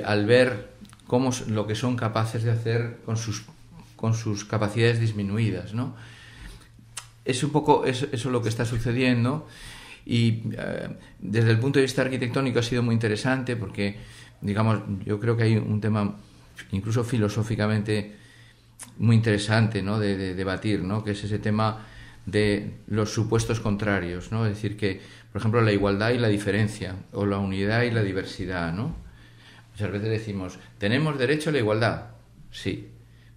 al ver cómo lo que son capaces de hacer con sus capacidades disminuidas, ¿no? Es un poco eso lo que está sucediendo. Y desde el punto de vista arquitectónico ha sido muy interesante porque, digamos, yo creo que hay un tema incluso filosóficamente muy interesante, ¿no? de debatir, ¿no? Que es ese tema de los supuestos contrarios, ¿no? Es decir, que, por ejemplo, la igualdad y la diferencia, o la unidad y la diversidad, ¿no? Muchas veces decimos, ¿tenemos derecho a la igualdad? Sí,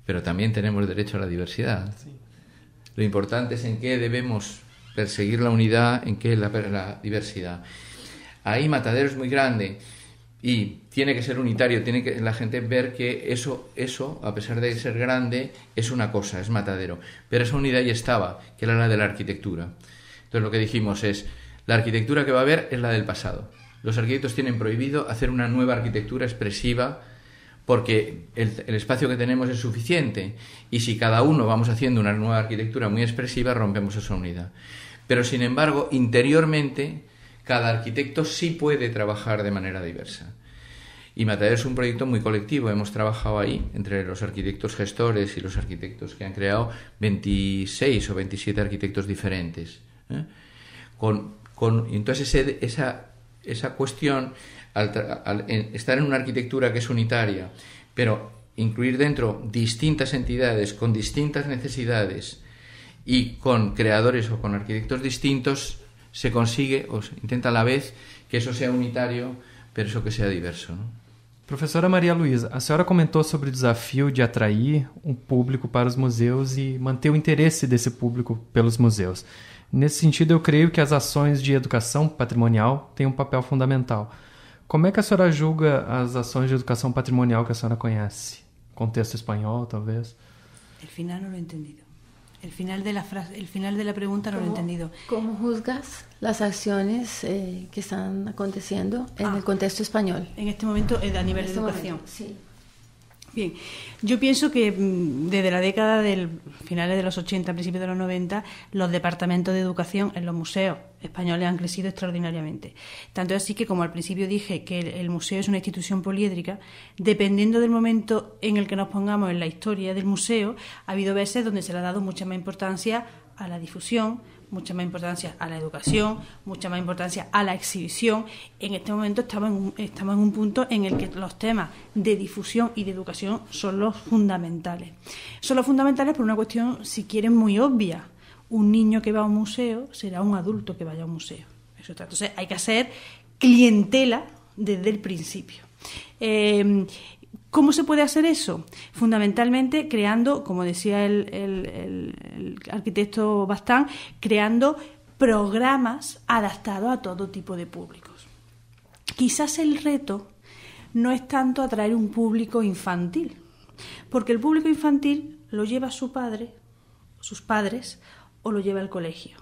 pero también tenemos derecho a la diversidad. Sí. Lo importante es en qué debemos perseguir la unidad, en qué la diversidad. Ahí Matadero es muy grande y tiene que ser unitario, tiene que la gente ver que eso, a pesar de ser grande, es una cosa, es Matadero. Pero esa unidad ya estaba, que era la de la arquitectura. Entonces lo que dijimos es, la arquitectura que va a haber es la del pasado. Los arquitectos tienen prohibido hacer una nueva arquitectura expresiva porque el espacio que tenemos es suficiente y si cada uno vamos haciendo una nueva arquitectura muy expresiva, rompemos esa unidad. Pero sin embargo, interiormente, cada arquitecto sí puede trabajar de manera diversa. Y Matadero es un proyecto muy colectivo, hemos trabajado ahí, entre los arquitectos gestores y los arquitectos que han creado 26 o 27 arquitectos diferentes. Entonces esa cuestión, al estar en una arquitectura que es unitaria, pero incluir dentro distintas entidades con distintas necesidades y con creadores o con arquitectos distintos, se consigue o se intenta a la vez que eso sea unitario, pero eso que sea diverso, ¿no? Professora Maria Luísa, a senhora comentou sobre o desafio de atrair um público para os museus e manter o interesse desse público pelos museus. Nesse sentido, eu creio que as ações de educação patrimonial têm um papel fundamental. Como é que a senhora julga as ações de educação patrimonial que a senhora conhece? Contexto espanhol, talvez? El final no lo he entendido. El final de la pregunta no lo he entendido. ¿Cómo juzgas las acciones que están aconteciendo en el contexto español? En este momento, a nivel de educación. Momento, sí. Bien, yo pienso que desde la década finales de los 80, principios de los 90, los departamentos de educación en los museos españoles han crecido extraordinariamente. Tanto es así que, como al principio dije, que el museo es una institución poliédrica, dependiendo del momento en el que nos pongamos en la historia del museo, ha habido veces donde se le ha dado mucha más importancia a la difusión, mucha más importancia a la educación, mucha más importancia a la exhibición. En este momento estamos en un punto en el que los temas de difusión y de educación son los fundamentales. Son los fundamentales por una cuestión, si quieren, muy obvia. Un niño que va a un museo será un adulto que vaya a un museo. Eso está. Entonces hay que hacer clientela desde el principio. ¿Cómo se puede hacer eso? Fundamentalmente creando, como decía el arquitecto Bastán, creando programas adaptados a todo tipo de públicos. Quizás el reto no es tanto atraer un público infantil, porque el público infantil lo lleva su padre, sus padres, o lo lleva al colegio.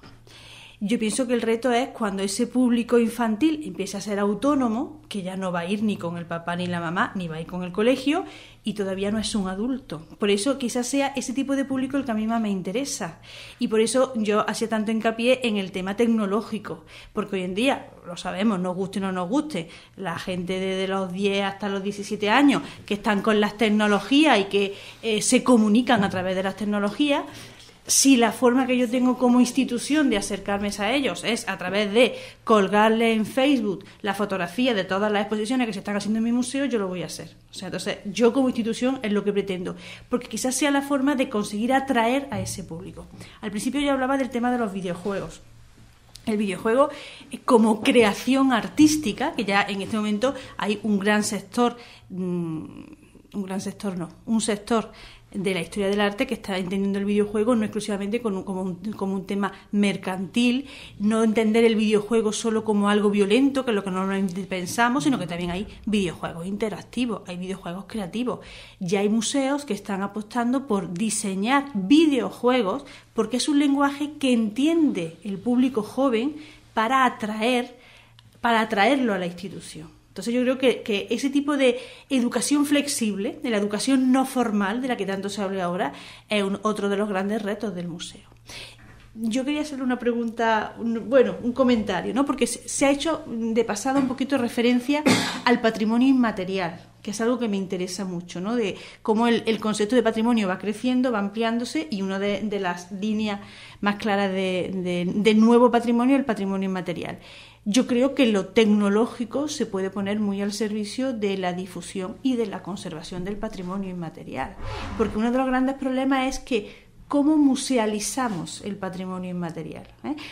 Yo pienso que el reto es cuando ese público infantil empiece a ser autónomo, que ya no va a ir ni con el papá ni la mamá, ni va a ir con el colegio, y todavía no es un adulto. Por eso quizás sea ese tipo de público el que a mí más me interesa. Y por eso yo hacía tanto hincapié en el tema tecnológico, porque hoy en día, lo sabemos, nos guste o no nos guste, la gente desde los 10 hasta los 17 años que están con las tecnologías y que se comunican a través de las tecnologías, si la forma que yo tengo como institución de acercarme a ellos es a través de colgarle en Facebook la fotografía de todas las exposiciones que se están haciendo en mi museo, yo lo voy a hacer. O sea, entonces yo como institución es lo que pretendo, porque quizás sea la forma de conseguir atraer a ese público. Al principio yo hablaba del tema de los videojuegos. El videojuego como creación artística, que ya en este momento hay un sector de la historia del arte que está entendiendo el videojuego no exclusivamente como un tema mercantil, no entender el videojuego solo como algo violento, que es lo que normalmente pensamos, sino que también hay videojuegos interactivos, hay videojuegos creativos. Ya hay museos que están apostando por diseñar videojuegos porque es un lenguaje que entiende el público joven para atraerlo a la institución. Entonces yo creo que ese tipo de educación flexible, de la educación no formal, de la que tanto se habla ahora, es otro de los grandes retos del museo. Yo quería hacerle una pregunta, un comentario, ¿no? Porque se ha hecho de pasada un poquito referencia al patrimonio inmaterial, que es algo que me interesa mucho, ¿no? De cómo el concepto de patrimonio va creciendo, va ampliándose, y una de las líneas más claras de nuevo patrimonio es el patrimonio inmaterial. Yo creo que lo tecnológico se puede poner muy al servicio de la difusión y de la conservación del patrimonio inmaterial, porque uno de los grandes problemas es que ¿cómo musealizamos el patrimonio inmaterial?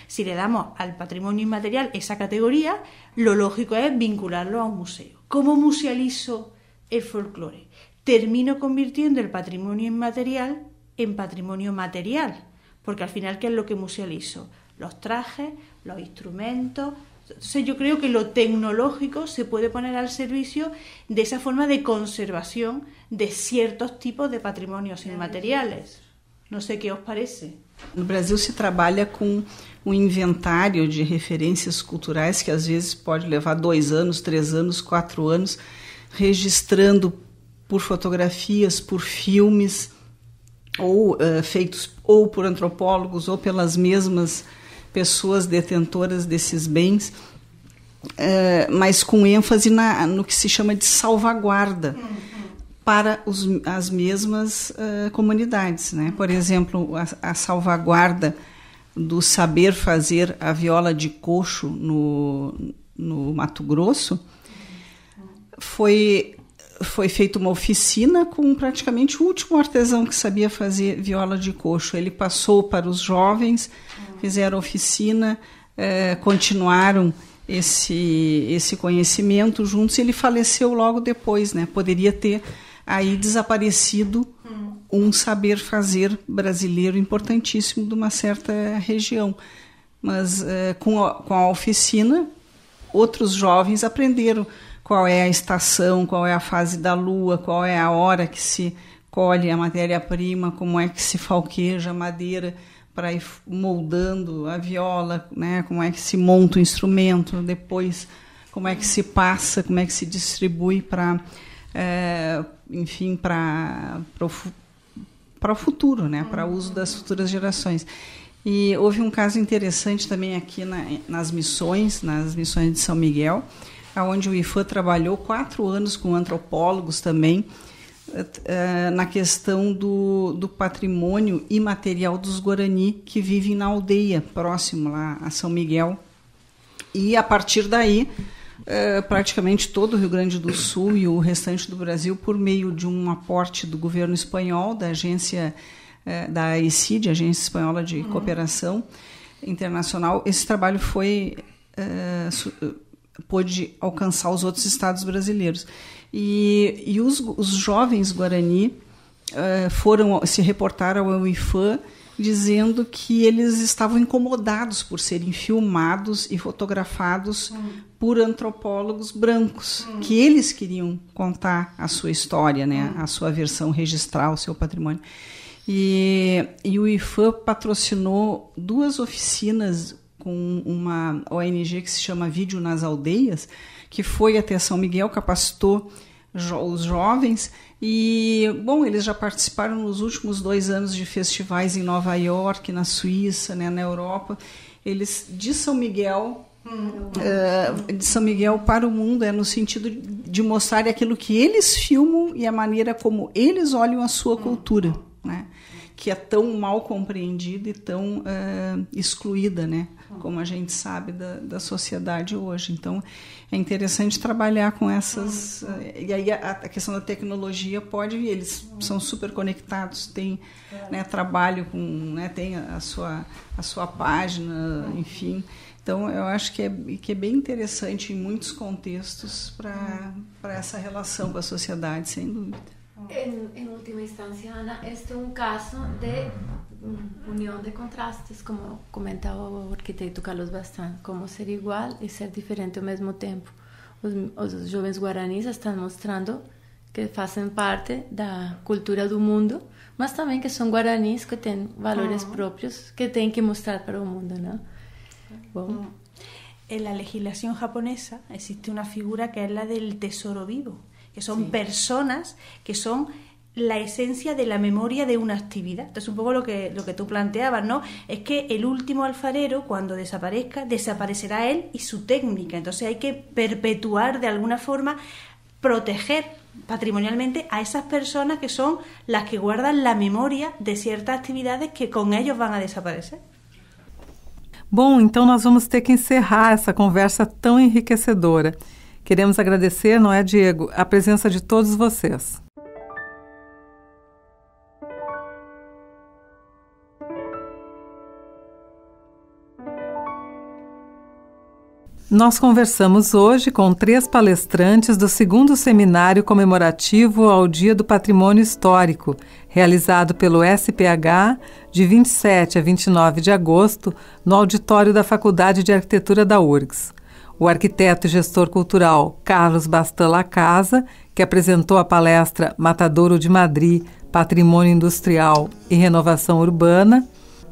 Si le damos al patrimonio inmaterial esa categoría, lo lógico es vincularlo a un museo. ¿Cómo musealizo el folclore? Termino convirtiendo el patrimonio inmaterial en patrimonio material, porque al final, ¿qué es lo que musealizo? Los trajes, los instrumentos. Entonces yo creo que lo tecnológico se puede poner al servicio de esa forma de conservación de ciertos tipos de patrimonios inmateriales. Não sei o que os parece. No Brasil se trabalha com um inventário de referências culturais que às vezes pode levar 2 anos, 3 anos, 4 anos, registrando por fotografias, por filmes, ou feitos ou por antropólogos ou pelas mesmas pessoas detentoras desses bens, mas com ênfase no que se chama de salvaguarda para as mesmas comunidades, né? Por exemplo, a salvaguarda do saber fazer a viola de coxo no Mato Grosso foi feita uma oficina com praticamente o último artesão que sabia fazer viola de coxo. Ele passou para os jovens, fizeram oficina, continuaram esse conhecimento juntos, e ele faleceu logo depois, né? Poderia ter aí desaparecido um saber fazer brasileiro importantíssimo de uma certa região. Mas com a oficina, outros jovens aprenderam qual é a estação, qual é a fase da lua, qual é a hora que se colhe a matéria-prima, como é que se falqueja a madeira para ir moldando a viola, né? Como é que se monta o instrumento, depois como é que se passa, como é que se distribui para o futuro, né? Para o uso das futuras gerações. E houve um caso interessante também aqui nas missões de São Miguel, onde o IFAM trabalhou 4 anos com antropólogos também, na questão do patrimônio imaterial dos Guarani, que vivem na aldeia, próximo lá a São Miguel. E, a partir daí, praticamente todo o Rio Grande do Sul e o restante do Brasil, por meio de um aporte do governo espanhol, da agência da AECID, Agência Espanhola de Cooperação Internacional, esse trabalho pôde alcançar os outros estados brasileiros. E os jovens Guarani se reportaram ao IFAM dizendo que eles estavam incomodados por serem filmados e fotografados por antropólogos brancos, que eles queriam contar a sua história, né? A sua versão, registrar o seu patrimônio. E o IFAM patrocinou 2 oficinas com uma ONG que se chama Vídeo nas Aldeias, que foi até São Miguel, capacitou os jovens e, bom, eles já participaram nos últimos 2 anos de festivais em Nova York, na Suíça, né, na Europa. Eles, de São Miguel para o mundo, no sentido de mostrar aquilo que eles filmam e a maneira como eles olham a sua cultura, né, que é tão mal compreendida e tão excluída, né, como a gente sabe da sociedade hoje. Então, é interessante trabalhar com essas... e aí a questão da tecnologia pode vir, eles são super conectados, têm, né, trabalho com... né, tem a sua página, enfim. Então, eu acho que é bem interessante em muitos contextos para essa relação com a sociedade, sem dúvida. En última instancia, Ana, este es un caso de unión de contrastes, como comentaba o arquiteto Carlos Bastán, como ser igual y ser diferente al mismo tiempo. Os jovens guaranis están mostrando que hacen parte da cultura do mundo, mas también que son guaranis que tienen valores propios que tienen que mostrar para el mundo, ¿no? Bueno. En la legislación japonesa existe una figura que es la del tesoro vivo, que son personas que son la esencia de la memoria de una actividad. Entonces, un poco lo que tú planteabas, ¿no? Es que el último alfarero, cuando desaparezca, desaparecerá él y su técnica. Entonces hay que perpetuar, de alguna forma, proteger patrimonialmente a esas personas que son las que guardan la memoria de ciertas actividades que con ellos van a desaparecer. Bom, então nós vamos ter que encerrar essa conversa tão enriquecedora. Queremos agradecer, não é, Diego, a presença de todos vocês. Nós conversamos hoje com 3 palestrantes do 2º Seminário Comemorativo ao Dia do Patrimônio Histórico, realizado pelo SPH de 27 a 29 de agosto, no auditório da Faculdade de Arquitetura da URGS. O arquiteto e gestor cultural Carlos Bastán Lacasa, que apresentou a palestra Matadouro de Madri, Patrimônio Industrial e Renovação Urbana,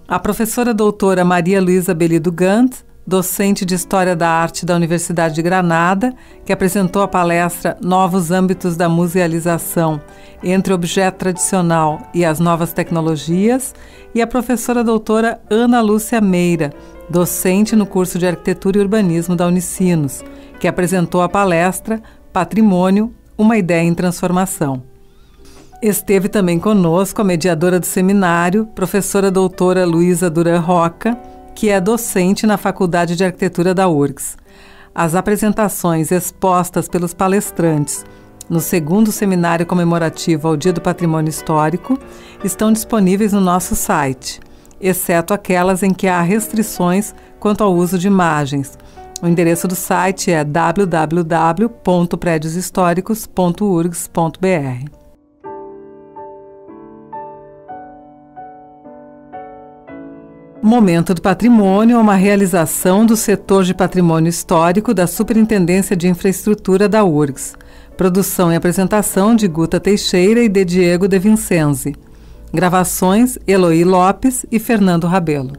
a professora doutora Maria Luísa Belido Gant, docente de História da Arte da Universidade de Granada, que apresentou a palestra Novos Âmbitos da Musealização entre o Objeto Tradicional e as Novas Tecnologias, e a professora doutora Ana Lúcia Meira, docente no curso de Arquitetura e Urbanismo da Unicinos, que apresentou a palestra Patrimônio, uma ideia em transformação. Esteve também conosco a mediadora do seminário, professora doutora Luísa Duran Roca, que é docente na Faculdade de Arquitetura da URGS. As apresentações expostas pelos palestrantes no 2º Seminário Comemorativo ao Dia do Patrimônio Histórico estão disponíveis no nosso site, exceto aquelas em que há restrições quanto ao uso de imagens. O endereço do site é www.predioshistoricos.urgs.br. Momento do Patrimônio é uma realização do setor de patrimônio histórico da Superintendência de Infraestrutura da URGS. Produção e apresentação de Guta Teixeira e de Diego De Vincenzi. Gravações Eloy Lopes e Fernando Rabelo.